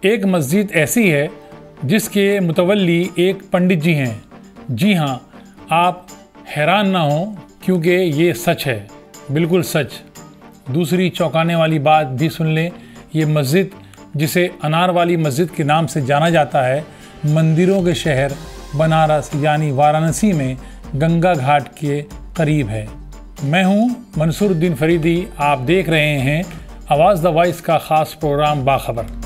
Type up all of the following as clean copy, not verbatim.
एक मस्जिद ऐसी है जिसके मुतवल्ली एक पंडित जी हैं। जी हाँ, आप हैरान ना हो क्योंकि ये सच है, बिल्कुल सच। दूसरी चौंकाने वाली बात भी सुन लें। ये मस्जिद, जिसे अनार वाली मस्जिद के नाम से जाना जाता है, मंदिरों के शहर बनारस यानी वाराणसी में गंगा घाट के करीब है। मैं हूँ मंसूरुद्दीन फरीदी। आप देख रहे हैं आवाज़ द वॉइस का ख़ास प्रोग्राम बाखबर।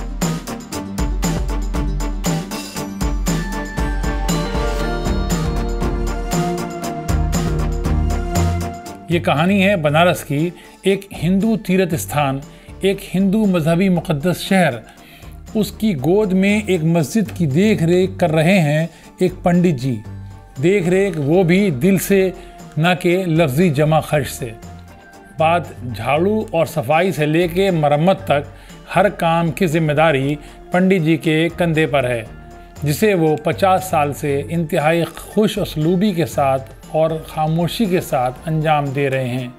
ये कहानी है बनारस की। एक हिंदू तीर्थ स्थान, एक हिंदू मजहबी मुक़द्दस शहर, उसकी गोद में एक मस्जिद की देख रेख कर रहे हैं एक पंडित जी। देख रेख वो भी दिल से, ना कि लफ्ज़ी जमा खर्च से। बात झाड़ू और सफाई से लेके मरम्मत तक हर काम की जिम्मेदारी पंडित जी के कंधे पर है, जिसे वो 50 साल से इंतहाई खुश उसलूबी के साथ और ख़ामोशी के साथ अंजाम दे रहे हैं,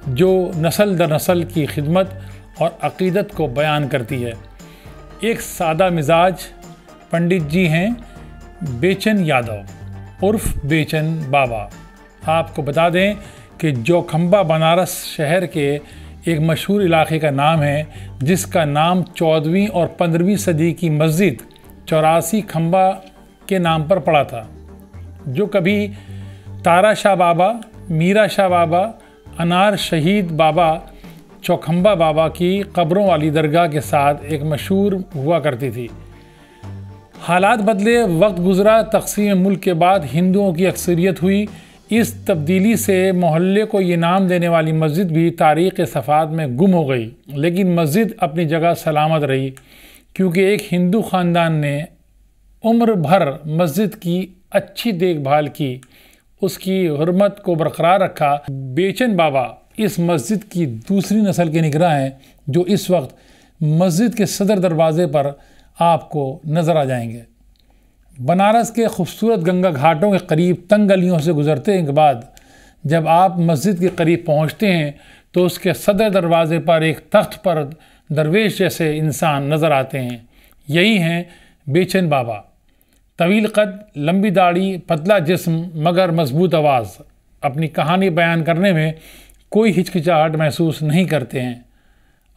जो नस्ल दर नस्ल की खिदमत और अक़ीदत को बयान करती है। एक सादा मिजाज पंडित जी हैं बेचन यादव उर्फ बेचन बाबा। आपको बता दें कि जोखंबा बनारस शहर के एक मशहूर इलाके का नाम है, जिसका नाम 14वीं और 15वीं सदी की मस्जिद 84 खंबा के नाम पर पड़ा था, जो कभी तारा शाह बाबा, मीरा शाह बाबा, अनार शहीद बाबा, चौखंबा बाबा की कब्रों वाली दरगाह के साथ एक मशहूर हुआ करती थी। हालात बदले, वक्त गुजरा, तक़सीम मुल्क के बाद हिंदुओं की अक्सरियत हुई। इस तब्दीली से मोहल्ले को ये नाम देने वाली मस्जिद भी तारीख़ के सफ़ात में गुम हो गई, लेकिन मस्जिद अपनी जगह सलामत रही, क्योंकि एक हिंदू ख़ानदान ने उम्र भर मस्जिद की अच्छी देखभाल की, उसकी हुर्मत को बरकरार रखा। बेचन बाबा इस मस्जिद की दूसरी नस्ल के निगरां हैं, जो इस वक्त मस्जिद के सदर दरवाज़े पर आपको नज़र आ जाएंगे। बनारस के खूबसूरत गंगा घाटों के करीब तंग गलियों से गुजरते के बाद जब आप मस्जिद के करीब पहुंचते हैं, तो उसके सदर दरवाज़े पर एक तख्त पर दरवेश जैसे इंसान नज़र आते हैं। यही हैं बेचन बाबा। तवील कद, लंबी दाढ़ी, पतला जिस्म, मगर मजबूत आवाज़। अपनी कहानी बयान करने में कोई हिचकिचाहट महसूस नहीं करते हैं।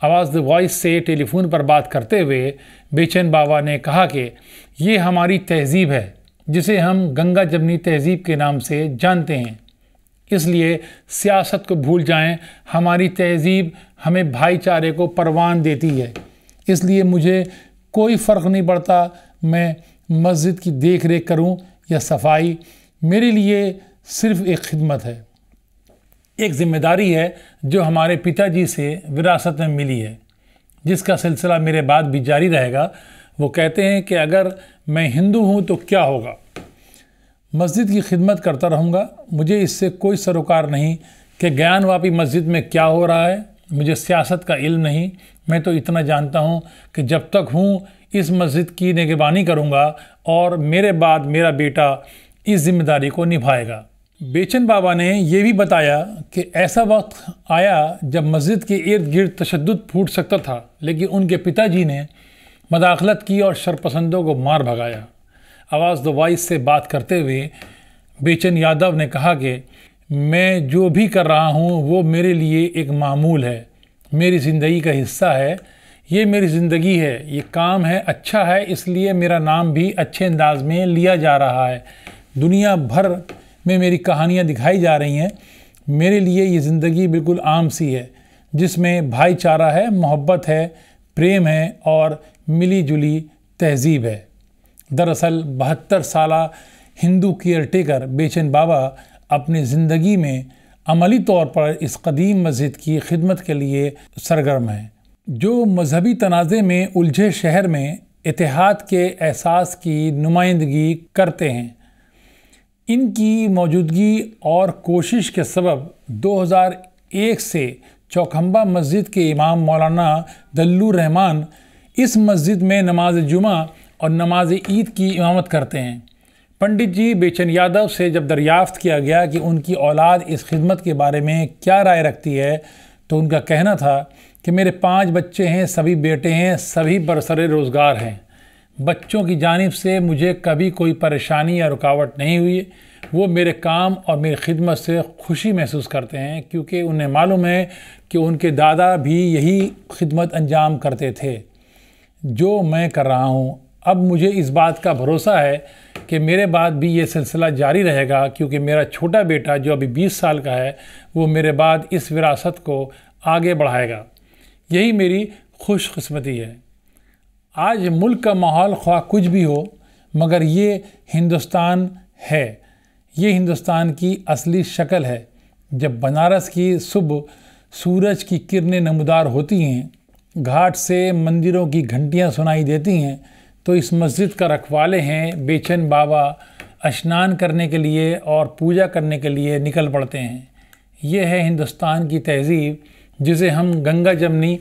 आवाज़ द वॉइस से टेलीफोन पर बात करते हुए बेचन बाबा ने कहा कि ये हमारी तहज़ीब है, जिसे हम गंगा जमनी तहज़ीब के नाम से जानते हैं। इसलिए सियासत को भूल जाएं। हमारी तहज़ीब हमें भाईचारे को परवान देती है। इसलिए मुझे कोई फ़र्क नहीं पड़ता मैं मस्जिद की देख रेख करूँ या सफाई। मेरे लिए सिर्फ़ एक खिदमत है, एक ज़िम्मेदारी है जो हमारे पिताजी से विरासत में मिली है, जिसका सिलसिला मेरे बाद भी जारी रहेगा। वो कहते हैं कि अगर मैं हिंदू हूँ तो क्या होगा, मस्जिद की खिदमत करता रहूँगा। मुझे इससे कोई सरोकार नहीं कि ज्ञानवापी मस्जिद में क्या हो रहा है। मुझे सियासत का इल्म नहीं। मैं तो इतना जानता हूँ कि जब तक हूँ इस मस्जिद की निगरानी करूँगा और मेरे बाद मेरा बेटा इस जिम्मेदारी को निभाएगा। बेचन बाबा ने यह भी बताया कि ऐसा वक्त आया जब मस्जिद के इर्द गिर्द तशद्दुद फूट सकता था, लेकिन उनके पिताजी ने मदाखलत की और शरपसंदों को मार भगाया। आवाज़ द वॉइस से बात करते हुए बेचन यादव ने कहा कि मैं जो भी कर रहा हूँ वो मेरे लिए एक मामूल है, मेरी ज़िंदगी का हिस्सा है। ये मेरी ज़िंदगी है, ये काम है, अच्छा है, इसलिए मेरा नाम भी अच्छे अंदाज में लिया जा रहा है। दुनिया भर में मेरी कहानियाँ दिखाई जा रही हैं। मेरे लिए ये ज़िंदगी बिल्कुल आम सी है, जिसमें भाईचारा है, मोहब्बत है, प्रेम है और मिली जुली तहज़ीब है। दरअसल 72 साला हिंदू केयरटेकर बेचन बाबा अपनी ज़िंदगी में अमली तौर पर इस कदीम मस्जिद की खिदमत के लिए सरगर्म हैं, जो मजहबी तनाज़े में उलझे शहर में इत्तेहाद के एहसास की नुमाइंदगी करते हैं। इनकी मौजूदगी और कोशिश के सबब 2001 से चौखंबा मस्जिद के इमाम मौलाना दल्लुर रहमान इस मस्जिद में नमाज जुमा और नमाज ईद की इमामत करते हैं। पंडित जी बेचन यादव से जब दरियाफ़्त किया गया कि उनकी औलाद इस खिदमत के बारे में क्या राय रखती है, तो उनका कहना था कि मेरे 5 बच्चे हैं, सभी बेटे हैं, सभी बरसरे रोज़गार हैं। बच्चों की जानिब से मुझे कभी कोई परेशानी या रुकावट नहीं हुई। वो मेरे काम और मेरी खिदमत से खुशी महसूस करते हैं, क्योंकि उन्हें मालूम है कि उनके दादा भी यही खिदमत अंजाम करते थे जो मैं कर रहा हूँ। अब मुझे इस बात का भरोसा है कि मेरे बाद भी ये सिलसिला जारी रहेगा, क्योंकि मेरा छोटा बेटा जो अभी 20 साल का है वो मेरे बाद इस विरासत को आगे बढ़ाएगा। यही मेरी खुशकिस्मती है। आज मुल्क का माहौल ख्वाह कुछ भी हो, मगर ये हिंदुस्तान है, ये हिंदुस्तान की असली शक्ल है। जब बनारस की सुबह सूरज की किरणें नमदार होती हैं, घाट से मंदिरों की घंटियां सुनाई देती हैं, तो इस मस्जिद का रखवाले हैं बेचैन बाबा स्नान करने के लिए और पूजा करने के लिए निकल पड़ते हैं। ये है हिंदुस्तान की तहज़ीब, जिसे हम गंगा जमनी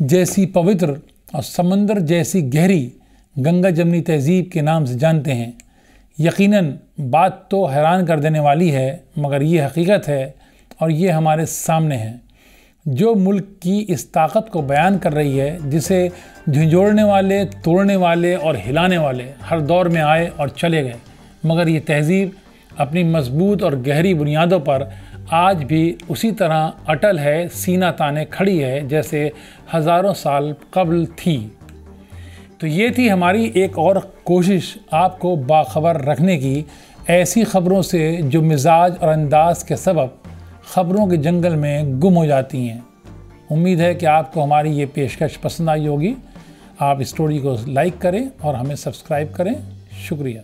जैसी पवित्र और समंदर जैसी गहरी गंगा जमनी तहज़ीब के नाम से जानते हैं। यकीनन बात तो हैरान कर देने वाली है, मगर ये हकीकत है और ये हमारे सामने है, जो मुल्क की इस ताकत को बयान कर रही है, जिसे झंझोड़ने वाले, तोड़ने वाले और हिलाने वाले हर दौर में आए और चले गए, मगर ये तहज़ीब अपनी मजबूत और गहरी बुनियादों पर आज भी उसी तरह अटल है, सीना ताने खड़ी है जैसे हज़ारों साल कबल थी। तो ये थी हमारी एक और कोशिश आपको बाखबर रखने की, ऐसी ख़बरों से जो मिजाज और अंदाज के सबब ख़बरों के जंगल में गुम हो जाती हैं। उम्मीद है कि आपको हमारी ये पेशकश पसंद आई होगी। आप स्टोरी को लाइक करें और हमें सब्सक्राइब करें। शुक्रिया।